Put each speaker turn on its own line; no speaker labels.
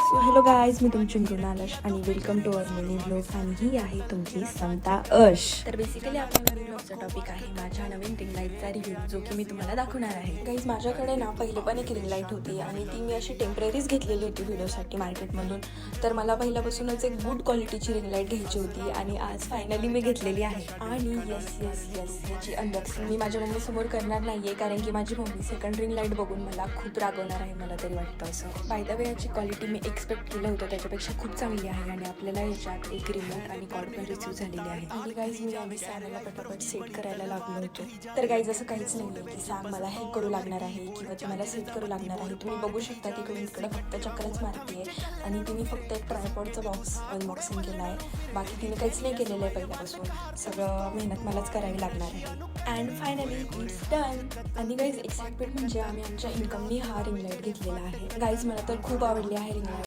So hello guys, मी तुमची मृणालश आणि welcome to our mini blog आणि ही आहे तुमची समता अश. तर बेसिकली आपल्या मिनी ब्लॉगचा टॉपिक आहे माझ्या नवीन रिंग लाईटचा रिव्ह्यू, जो की मी तुम्हाला दाखवणार आहे. गाईज, माझ्याकडे ना पहिले पण एक रिंग लाईट होती आणि ती मी अशी टेम्पररीच घेतलेली होती व्हिडिओसाठी मार्केटमधून. तर मला पहिल्यापासूनच एक गुड क्वालिटीची रिंग लाईट घ्यायची होती आणि आज फायनली मी घेतलेली आहे. आणि येस याची अनबॉक्सिंग मी माझ्या मम्मीसमोर करणार नाहीये, कारण की माझी मम्मी सेकंड रिंग लाईट बघून मला खूप रागवणार आहे, मला तरी वाटतं असं. बाय द वे, याची क्वालिटी मी एक्सपेक्ट केलं होतं त्याच्यापेक्षा खूप चांगली आहे आणि आपल्याला याच्यात एक रिमोट आणि कॉर्ड पण रिसीव झालेली आहे. आणि गाईज, मी आम्ही सॅमला पटापट सेट करायला लागलो होतो. तर गाईज, असं काहीच नाही आहे की सॅम मला हेल्प करू लागणार आहे किंवा ती मला सेट करू लागणार आहे. तुम्ही बघू शकता की तुम्ही इकडं फक्त चक्करच मारते आणि तिने फक्त एक ट्रायपॉडचा बॉक्स अनबॉक्सिंग केला आहे. बाकी तिने काहीच नाही केलेलं आहे पहिल्यापासून. सगळं मेहनत मलाच करावी लागणार आहे. And finally it's done. आणि गाईज, एक्साइटमेंट म्हणजे आम्ही आमच्या इन्कमनी हा रिंग लाईट घेतलेला आहे. गाईज, मला तर खूप आवडली आहे रिंग लाईट.